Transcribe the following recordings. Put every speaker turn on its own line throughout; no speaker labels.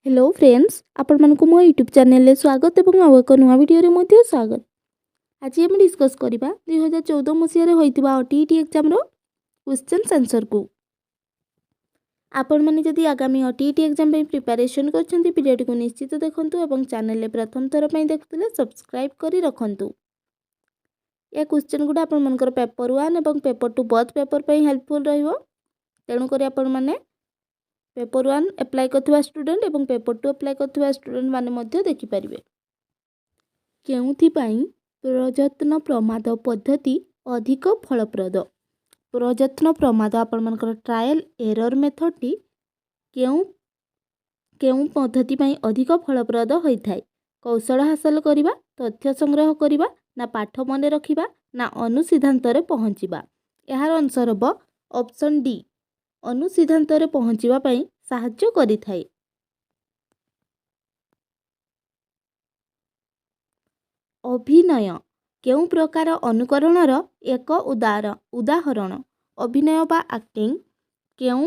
Hello friends आपण मानकु मो YouTube channel रे स्वागत एवं आउ एक नुआ वीडियो रे मध्ये स्वागत। आज हम डिस्कस करिबा 2014 मसिया रे होइतिबा ओटीईटी एग्जाम रो क्वेश्चन आंसर को। आपण माने जदि आगामी ओटीईटी एग्जाम पे प्रिपरेशन करछन्ती वीडियो को निश्चित देखंतु एवं चैनल रे प्रथम थर पई देखुतले सब्सक्राइब करी रखंतु। या क्वेश्चन गुडा आपण मानकर पेपर 1 एवं पेपर 2 बोथ पेपर पई हेल्पफुल रहिबो। तेणु करी आपण माने पेपर 1 अप्लाई करथिबा स्टूडेंट एवं पेपर 2 अप्लाई करथिबा स्टूडेंट माने मध्य देखि परिबे। केउथि पई प्रयत्न प्रमाद पद्धति अधिक फलप्रद। प्रयत्न प्रमाद आपण मानकर ट्रायल एरर मेथड टी केउ पद्धति पई अधिक फलप्रद होई थाए। कौशल हासिल करिबा, तथ्य संग्रह करिबा, ना पाठ मने रखिबा, ना अनुसिद्धांतरे पहुँचिबा। यार आंसर हबो ऑप्शन डी अनुसिद्धांतरे पहुँचिबा पई साहाय्य करि थाए। अभिनय केउ प्रकार अनुकरणर एक उदाहरण। अभिनय बा एक्टिंग केउ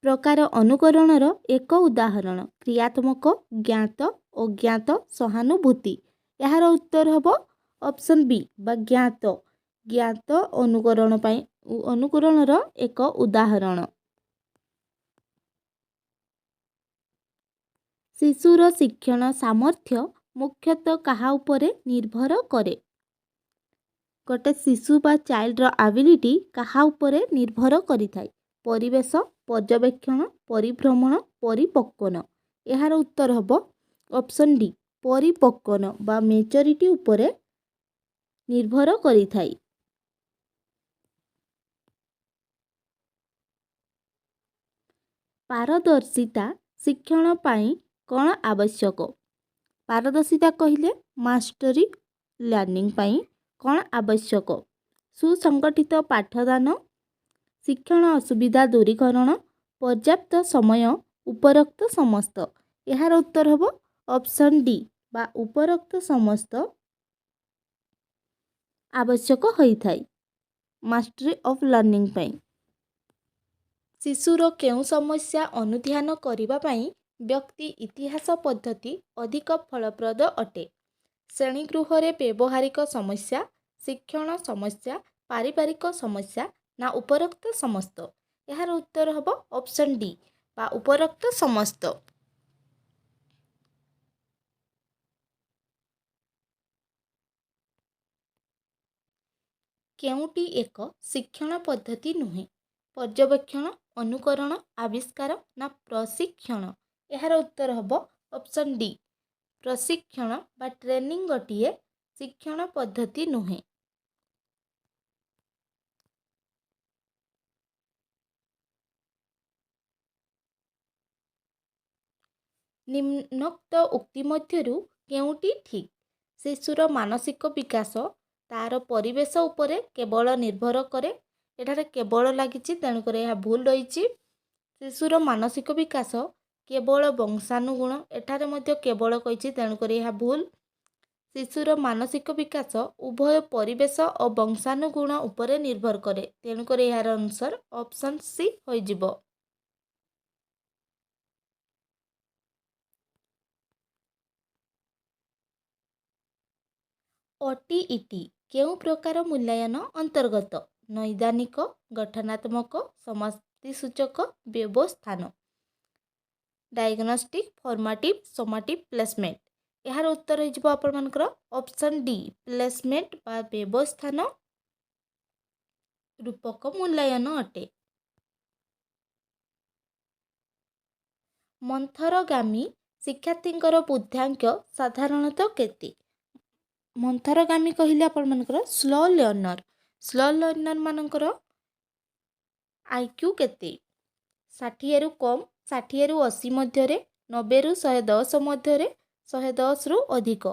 प्रकार अनुकरणर एक उदाहरण। क्रियात्मक, ज्ञात, अज्ञात, सहानुभूति। यार उत्तर हबो ऑप्शन बी बा ज्ञात। ज्ञात अनुकरणर एक उदाहरण। शिशुर शिक्षण सामर्थ्य मुख्यतः कहा उपरे निर्भर करे। गोटे शिशु बा चाइल्डर एबिलिटी कहा उपरे निर्भर करि थाए। परिवेश, पर्यवेक्षण, परिभ्रमण, परिपक्वन। यार उत्तर हबो ऑप्शन डी परिपक्वन बा मैच्योरिटी उपरे निर्भर करि थाए। पारदर्शिता शिक्षण पाई कौन आवश्यक। पारदर्शिता कहिले मास्टरी लर्निंग पाई कौन आवश्यक। सुसंगठित पाठदान, शिक्षण असुविधा दूरीकरण, पर्याप्त समय, उपरोक्त समस्त। यार उत्तर हबो ऑप्शन डी बा उपरोक्त समस्त आवश्यक होई थाए मास्टरी ऑफ लर्निंग पाई। शिशुर केउ समस्या अनुध्यान करिबा पाई व्यक्ति इतिहास पद्धति अधिक फलप्रद अटे। श्रेणीगृह रे व्यवहारिक समस्या, शिक्षण समस्या, पारिवारिक समस्या, ना उपरोक्त समस्त। यार उत्तर हबो ऑप्शन डी बा उपरोक्त समस्त। केउटी एक शिक्षण पद्धति नुहे। पर्यवेक्षण, अनुकरण, आविष्कार, ना प्रशिक्षण। यार उत्तर हबो ऑप्शन डी प्रशिक्षण बा ट्रेनिंग गोटिए शिक्षण पद्धति नुहे। निम्नोक्त उक्ति मध्यरु केउटी ठीक। शिशुर मानसिक विकास तार परिवेश उपरे केवल निर्भर करे। एठारे केवल लागिछि तेणुकर यह भूल रही। शिशुर मानसिक विकास केवल वंशानुगुण एठारे मध्य केवल कही तेणुकर यह भूल। शिशुर मानसिक विकास उभय परिवेश और वंशानुगुण उपरे निर्भर करे तेणुकर यार आंसर ऑप्शन सी होई जिवो। ओटीईटी केउ प्रकार मूल्यांकन अंतर्गत। नैदानिक, गठनात्मक, समाप्तिसूचक, व्यवस्थान। Diagnostic, formative, summative, placement. यार उत्तर हो आपनकर ऑप्शन डी प्लेसमेंट बा व्यवस्थान रूपक मूल्यांकन अटे। मंथरगामी शिक्षार्थींकर बुद्ध्यांक साधारणतः केते। मंथरगामी कहले आपनकर स्लो लर्नर मानकर आईक्यू केते 60 रु कम, 60 रु 80 मध्यरे, 90 रु 110 मध्यरे, 110 रु अधिक।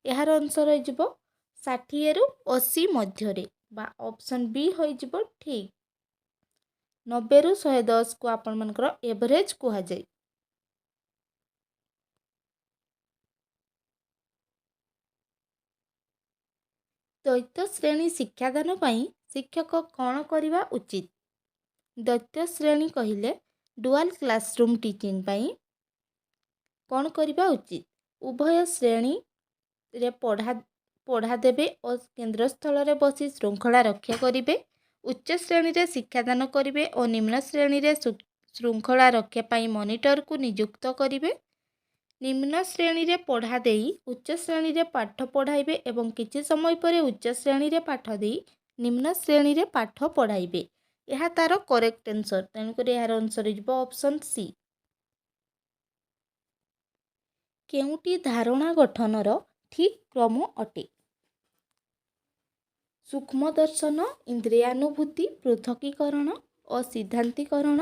यार आंसर हो 60 रु 80 मध्यरे बा ऑप्शन बी हो ठीक। 90 रु 110 को आपण मानकर एवरेज कहा जाए। द्वैत श्रेणी शिक्षादान पाई शिक्षक कौन करवा उचित। द्वैत श्रेणी कहले डुआल क्लासरूम टीचिंग पाई କ'ଣ କରିବା ଉଚିତ? ଉଭୟ ଶ୍ରେଣୀରେ ପଢ଼ା ଦେବେ ଓ କେନ୍ଦ୍ରସ୍ଥଳରେ ବସି ଶୃଙ୍ଖଳା ରକ୍ଷା କରିବେ। ଉଚ୍ଚ ଶ୍ରେଣୀରେ ଶିକ୍ଷାଦାନ କରିବେ ଓ ନିମ୍ନ ଶ୍ରେଣୀରେ ଶୃଙ୍ଖଳା ରକ୍ଷା ପାଇଁ ମନିଟରକୁ ନିଯୁକ୍ତ କରିବେ। ନିମ୍ନ ଶ୍ରେଣୀରେ ପଢ଼ା ଦେଇ ଉଚ୍ଚ ଶ୍ରେଣୀରେ ପାଠ ପଢ଼ାଇବେ ଏବଂ କିଛି ସମୟ ପରେ ଉଚ୍ଚ ଶ୍ରେଣୀରେ ପାଠ ଦେଇ ନିମ୍ନ ଶ୍ରେଣୀରେ ପାଠ ପଢ଼ାଇବେ। ଏହା ତାର କରେକ୍ଟ ଆନ୍ସର। ତେଣୁକରି ଏହାର ଆନ୍ସର ହେଇଯିବ ଅପସନ୍ ସି। କେଉଁଟି ଧାରଣା ଗଠନର ଠିକ୍ କ୍ରମ ଅଟେ? ସୂକ୍ଷ୍ମ ଦର୍ଶନ, ଇନ୍ଦ୍ରିୟାନୁଭୂତି, ପୃଥକୀକରଣ ଓ ସିଦ୍ଧାନ୍ତୀକରଣ।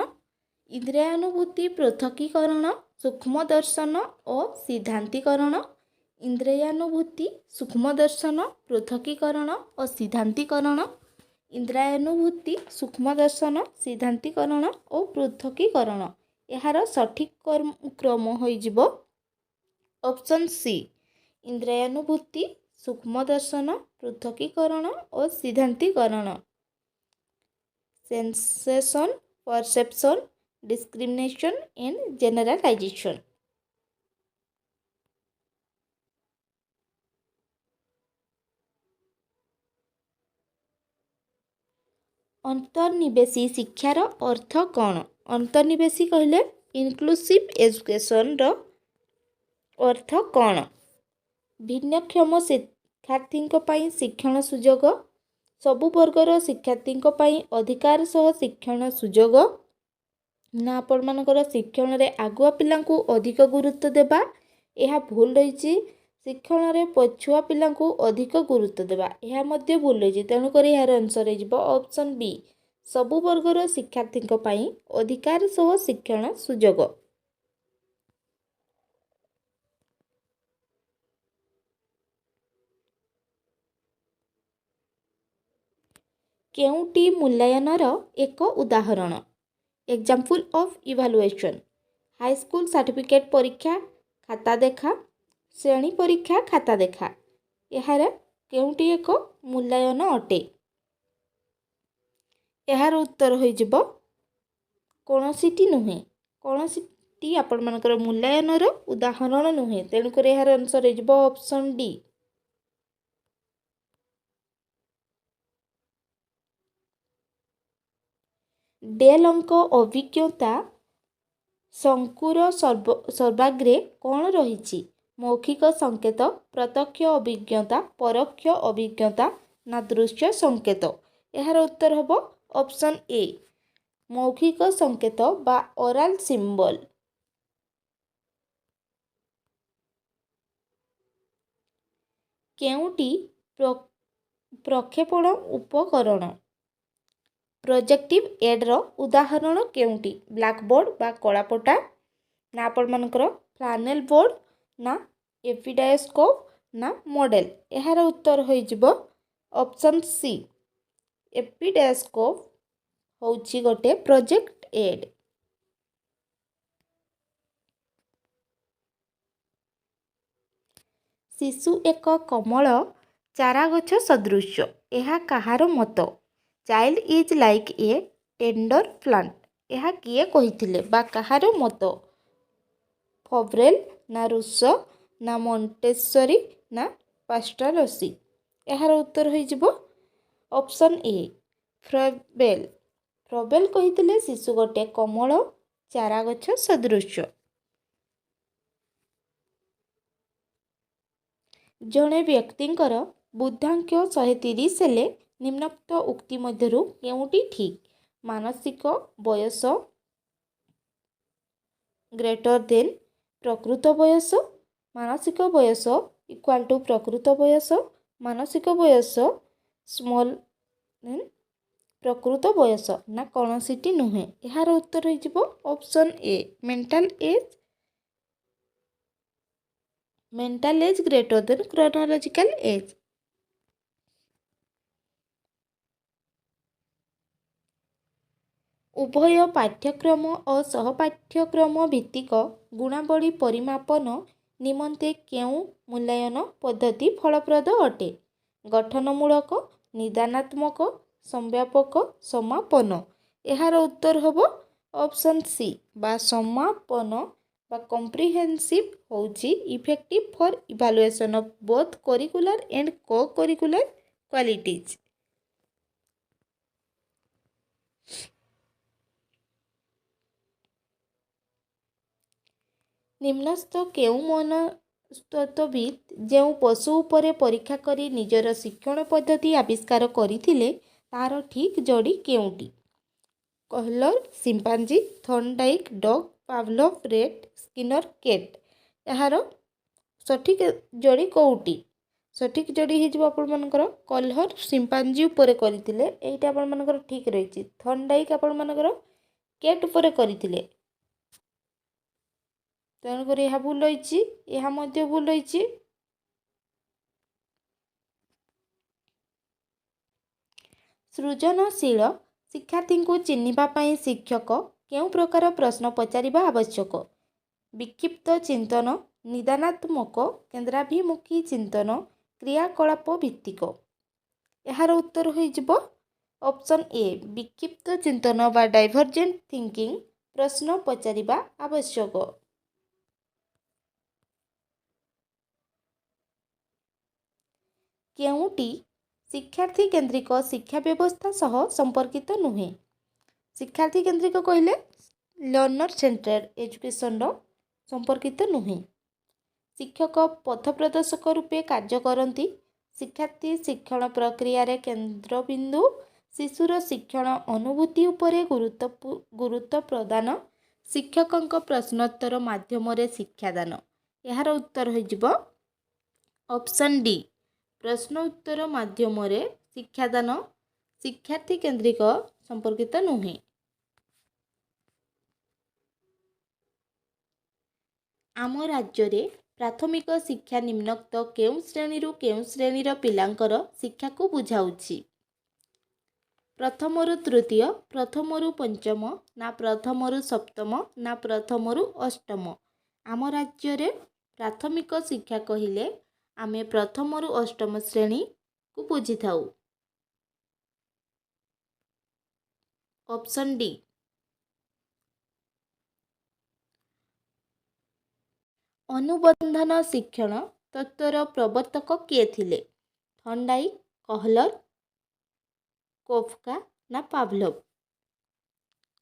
ଇନ୍ଦ୍ରିୟାନୁଭୂତି, ପୃଥକୀକରଣ, ସୂକ୍ଷ୍ମ ଦର୍ଶନ ଓ ସିଦ୍ଧାନ୍ତୀକରଣ। ଇନ୍ଦ୍ରିୟାନୁଭୂତି, ସୂକ୍ଷ୍ମ ଦର୍ଶନ, ପୃଥକୀକରଣ ଓ ସିଦ୍ଧାନ୍ତୀକରଣ। ଇନ୍ଦ୍ରିୟାନୁଭୂତି, ସୂକ୍ଷ୍ମ ଦର୍ଶନ, ସିଦ୍ଧାନ୍ତୀକରଣ ଓ ପୃଥକୀକରଣ। ଏହାର ସଠିକ୍ କ୍ରମ ହୋଇଯିବ ଅପସନ୍ ସି। ଇନ୍ଦ୍ରିୟାନୁଭୂତି, ସୂକ୍ଷ୍ମ ଦର୍ଶନ, ପୃଥକୀକରଣ ଓ ସିଦ୍ଧାନ୍ତୀକରଣ। Sensation, perception, discrimination and generalization. ଅନ୍ତର୍ନିବେଶୀ ଶିକ୍ଷାର ଅର୍ଥ କ'ଣ? ଅନ୍ତର୍ନିବେଶୀ କହିଲେ ଇନକ୍ଲୁସିଭ୍ ଏଜୁକେସନ୍ର ଅର୍ଥ କ'ଣ? ଭିନ୍ନକ୍ଷମ ଶିକ୍ଷାର୍ଥୀଙ୍କ ପାଇଁ ଶିକ୍ଷଣ ସୁଯୋଗ, ସବୁ ବର୍ଗର ଶିକ୍ଷାର୍ଥୀଙ୍କ ପାଇଁ ଅଧିକାର ସହ ଶିକ୍ଷଣ ସୁଯୋଗ, ନା ଆପଣମାନଙ୍କର ଶିକ୍ଷଣରେ ଆଗୁଆ ପିଲାଙ୍କୁ ଅଧିକ ଗୁରୁତ୍ୱ ଦେବା। ଏହା ଭୁଲ ରହିଛି। ଶିକ୍ଷଣରେ ପଛୁଆ ପିଲାଙ୍କୁ ଅଧିକ ଗୁରୁତ୍ୱ ଦେବା, ଏହା ମଧ୍ୟ ଭୁଲ ରହିଛି। ତେଣୁକରି ଏହାର ଆନ୍ସର ହେଇଯିବ ଅପସନ୍ ବି। ସବୁ ବର୍ଗର ଶିକ୍ଷାର୍ଥୀଙ୍କ ପାଇଁ ଅଧିକାର ସହ ଶିକ୍ଷଣ ସୁଯୋଗ। କେଉଁଟି ମୂଲ୍ୟାୟନର ଏକ ଉଦାହରଣ? Example of evaluation. High school certificate ପରୀକ୍ଷା, ଖାତା ଦେଖା, ଶ୍ରେଣୀ ପରୀକ୍ଷା, ଖାତା ଦେଖା। ଏହାର କେଉଁଟି ଏକ ମୂଲ୍ୟାୟନ ଅଟେ? ଏହାର ଉତ୍ତର ହୋଇଯିବ କୌଣସିଟି ନୁହେଁ। କୌଣସିଟି ଆପଣମାନଙ୍କର ମୂଲ୍ୟାୟନର ଉଦାହରଣ ନୁହେଁ। ତେଣୁକରି ଏହାର ଆନ୍ସର ହେଇଯିବ ଅପସନ୍ ଡି। ଡେଲ୍ଙ୍କ ଅଭିଜ୍ଞତା ଶଙ୍କୁର ସର୍ବାଗ୍ରେ କ'ଣ ରହିଛି? ମୌଖିକ ସଂକେତ, ପ୍ରତ୍ୟକ୍ଷ ଅଭିଜ୍ଞତା, ପରୋକ୍ଷ ଅଭିଜ୍ଞତା ନା ଦୃଶ୍ୟ ସଂକେତ? ଏହାର ଉତ୍ତର ହେବ ଅପସନ୍ ଏ, ମୌଖିକ ସଂକେତ ବା ଓରାଲ୍ ସିମ୍ବଲ୍। କେଉଁଟି ପ୍ରକ୍ଷେପଣ ଉପକରଣ? ପ୍ରୋଜେକ୍ଟିଭ୍ ଏଡ୍ର ଉଦାହରଣ କେଉଁଟି? ବ୍ଲାକବୋର୍ଡ଼ ବା କଳାପଟା, ନା ଆପଣମାନଙ୍କର ପ୍ଲାନେଲ୍ ବୋର୍ଡ଼, ନା ଏପିଡାୟୋସ୍କୋପ୍, ନା ମଡ଼େଲ୍? ଏହାର ଉତ୍ତର ହୋଇଯିବ ଅପସନ୍ ସି, ଏପିଡାୟୋସ୍କୋପ୍ ହେଉଛି ଗୋଟେ ପ୍ରୋଜେକ୍ଟ ଏଡ୍। ଶିଶୁ ଏକ କମଳ ଚାରାଗଛ ସଦୃଶ, ଏହା କାହାର ମତ? Child is like a tender plant. ଏହା କିଏ କହିଥିଲେ ବା କାହାର ମତ? ଫୋଭରେଲ୍, ନା ରୁସୋ, ନା ମଣ୍ଟେସରି, ନା ପାଷ୍ଟରସି? ଏହାର ଉତ୍ତର ହୋଇଯିବ ଅପସନ୍ ଏ, ଫ୍ରୋବେଲ୍। ଫ୍ରୋବେଲ୍ କହିଥିଲେ ଶିଶୁ ଗୋଟେ କମଳ ଚାରାଗଛ ସଦୃଶ। ଜଣେ ବ୍ୟକ୍ତିଙ୍କର ବୁଦ୍ଧାଙ୍କ 130 ହେଲେ ନିମ୍ନୋକ୍ତ ଉକ୍ତି ମଧ୍ୟରୁ କେଉଁଟି ଠିକ୍? ମାନସିକ ବୟସ ଗ୍ରେଟର ଦେନ୍ ପ୍ରକୃତ ବୟସ, ମାନସିକ ବୟସ ଇକ୍ୱାଲ୍ ଟୁ ପ୍ରକୃତ ବୟସ, ମାନସିକ ବୟସ ସ୍ମଲ୍ ଦେନ୍ ପ୍ରକୃତ ବୟସ, ନା କୌଣସିଟି ନୁହେଁ? ଏହାର ଉତ୍ତର ହୋଇଯିବ option A, mental age greater than chronological age. ଉଭୟ ପାଠ୍ୟକ୍ରମ ଓ ସହପାଠ୍ୟକ୍ରମ ଭିତ୍ତିକ ଗୁଣାବଳୀ ପରିମାପନ ନିମନ୍ତେ କେଉଁ ମୂଲ୍ୟାୟନ ପଦ୍ଧତି ଫଳପ୍ରଦ ଅଟେ? ଗଠନମୂଳକ, ନିଦାନାତ୍ମକ, ସମ୍ବ୍ୟାପକ, ସମାପନ। ଏହାର ଉତ୍ତର ହେବ ଅପସନ୍ ସି ବା ସମାପନ बा कम्प्रिहेंसिव होउची effective for evaluation of both curricular and को करिकुलर क्वालिटीज। निम्नस्थ केउ मनस्तत्वविद जो पशु उपरे परीक्षा करी निजर शिक्षण पद्धति आविष्कार करथिले तार ठीक जोड़ी केउटी? Kohler chimpanzee, Thorndike dog, Pavlov rat, Skinner cat. यार सठिक जोड़ी कौटी? सठिक जोड़ी हो आपणकर कलर सिम्पांजी उपरे करथिले, एइटा आपणकर ठीक रही। थॉर्नडाइक आपणकर कैट उपरे करथिले, तेणुकर यह भूल रही, यह मध्य भूल रही। सृजनशील शिक्षार्थी को चिन्हिबा पई शिक्षक केउ प्रकार प्रश्न पचारिबा आवश्यक? विक्षिप्त चिंतन, निदानात्मक, केन्द्राभिमुखी चिंतन, क्रियाकलाप भित्तिक। यार उत्तर हो ऑप्शन ए विक्षिप्त चिंतन बा डाइभर्जेंट थिंकिंग प्रश्न पचारिबा आवश्यक। केउटी शिक्षार्थी केन्द्रिक शिक्षा व्यवस्था सह संपर्कित नुहे? शिक्षार्थी केन्द्रिक कहले लर्नर सेंटर्ड एजुकेशन संपर्कित नुहे। शिक्षक पथ प्रदर्शक रूपे कार्य करती। शिक्षार्थी शिक्षण प्रक्रिया रे केन्द्रबिंदु। शिशुर शिक्षण अनुभूति उपरे गुरुत्व प्रदान। शिक्षकों प्रश्नोत्तर माध्यम शिक्षादान। यार उत्तर हो ऑप्शन डी प्रश्न उत्तर माध्यम शिक्षादान शिक्षार्थी केन्द्रिक संपर्कित नुहे। आम राज्य रे प्राथमिक शिक्षा निम्नोक्त केउ श्रेणी रु केउ श्रेणीर पिलांकर शिक्षा को बुझाउछि? प्रथम रु तृतीय, प्रथम रु पंचम, ना प्रथम रु सप्तम, ना प्रथम रु अष्टम? आम राज्य रे प्राथमिक शिक्षा कहिले आमे प्रथम रु अष्टम श्रेणी को बुझी थाउ। Option D. अनुबंधन शिक्षण तत्वर प्रवर्तक किए थिले? थॉर्नडाइक, कहलर, कोफका ना पावलोव?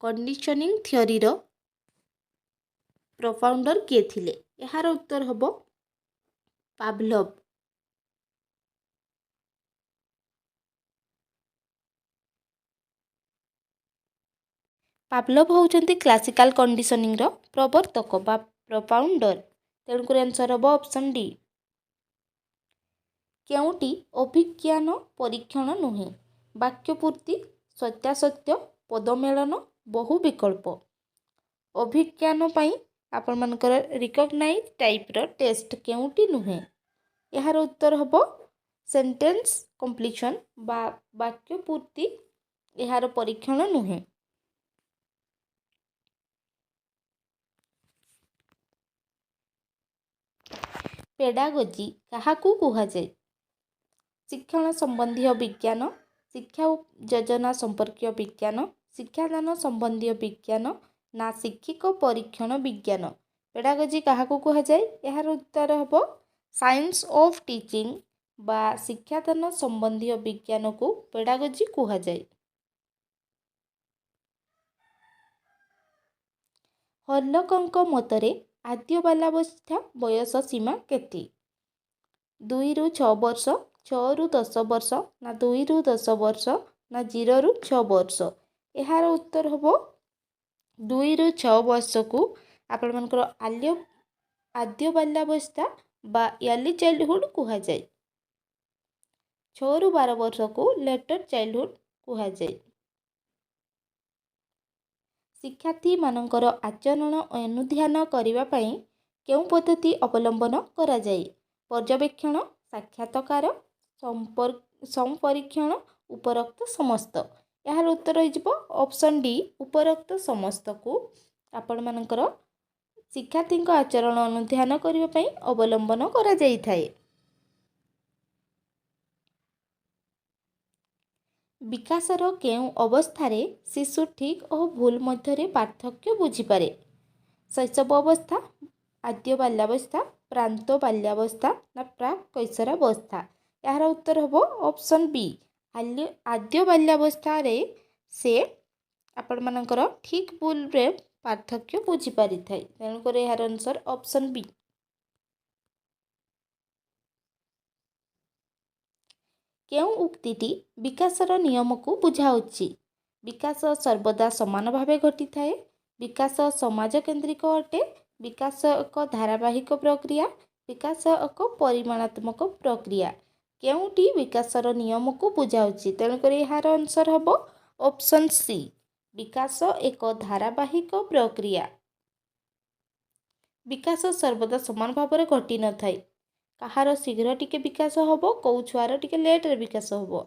कंडीशनिंग थ्योरी रो प्रोफाउंडर किए थिले? यार उत्तर हबो पावलोव। पावलोव होउचंती क्लासिकल कंडीशनिंग रो प्रवर्तक बा प्रोफाउंडर। तेणुकर आंसर हम ऑप्शन डी। केउटी अभिज्ञान परीक्षण नुहे? वाक्यपूर्ति, सत्यासत्य, पदमेलन, बहु विकल्प। अभिज्ञान पई आपण मानकर रिकॉग्नाइज टाइप रो टेस्ट केउटी नुहे? यार उत्तर हम सेंटेंस कंप्लीशन बा वाक्यपूर्ति यार परीक्षण नुहे। पेडागोजी काहाकू कुहाଯାଏ? शिक्षण संबंधी विज्ञान, शिक्षा योजना संपर्कीय विज्ञान, शिक्षादान संबंधी विज्ञान, ना शिक्षिक परीक्षण विज्ञान? पेडागोजी काहाकू कुहाଯାଏ? यार उत्तर हम साइंस ऑफ टीचिंग बा शिक्षादान संबंधी विज्ञान को पेडागोजी कुहाଯାଏ। हर्लकଙ୍କ मतरे आद्य बाल्यावस्था बयस सीमा केते? 2 ରୁ 6 वर्ष, 6 ରୁ 10 वर्ष, ना 2 ରୁ 10 वर्ष, ना 0 ରୁ 6 वर्ष? यार उत्तर हम 2 ରୁ 6 वर्ष को आपण मानकर आद्य बाल्यावस्था बा अर्ली चाइल्डहुड कुहाଯାଏ। 6 ରୁ 12 वर्ष को लेटर चाइल्डहुड कुहाଯାଏ। शिक्षार्थी मानकर आचरण अनुध्यान करने पाई केउ पद्धति अवलंबन करा जाए? पर्यवेक्षण, साक्षात्कार, संपरीक्षण, उपरोक्त समस्त? यार उत्तर हो ऑप्शन डी उपरोक्त समस्त को आपण मानकर शिक्षार्थी आचरण अनुध्यान करने पाई अवलंबन करा जाई थाए। विकासर केउ अवस्थारे शिशु ठीक और भूल मध्यरे पार्थक्य बुझीपारे? शैशव अवस्था, आद्य बाल्यावस्था, प्रांत बाल्यावस्था ना प्राक कैशोरावस्था। यार उत्तर हम ऑप्शन बी आद्य बाल्यावस्था रे से आपण मानकर ठीक भूल रे पार्थक्य बुझी पारि थाए। तेणुकर यार आंसर ऑप्शन बी। केउ उक्तिटी विकासर नियम को बुझाउछि? विकास सर्वदा समान भावे घटी थाए, विकास समाज केन्द्रिक अटे, विकास एक धारावाहिक प्रक्रिया, विकास एक परिमाणात्मक प्रक्रिया। केउटी विकासर नियम को बुझाउछि? तेणुकर यार आंसर हम ऑप्शन सी विकास एक धारावाहिक प्रक्रिया। विकास सर्वदा समान भाव में घटी न थाए। कहार शीघ्र टिके विकास होबो, कौ छुआर टिके लेट रे विकास होबो।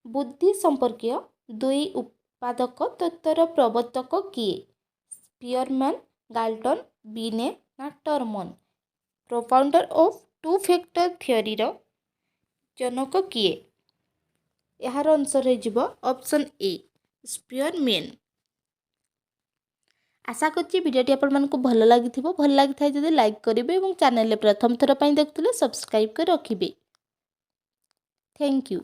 बुद्धि संपर्कीय दुई उत्पादक तत्वर प्रवर्तक किए? स्पियरमैन, गाल्टन, बिने ना Terman. Profounder of two factor theory रो जनक किए? यार आंसर हो ऑप्शन ए स्पियरमैन। आशा करछि भिडियोटी आपको भल लगी भल लगी था जदि लाइक करेंगे और चैनल प्रथम थर देखुले सब्सक्राइब कर रखिए। Thank you.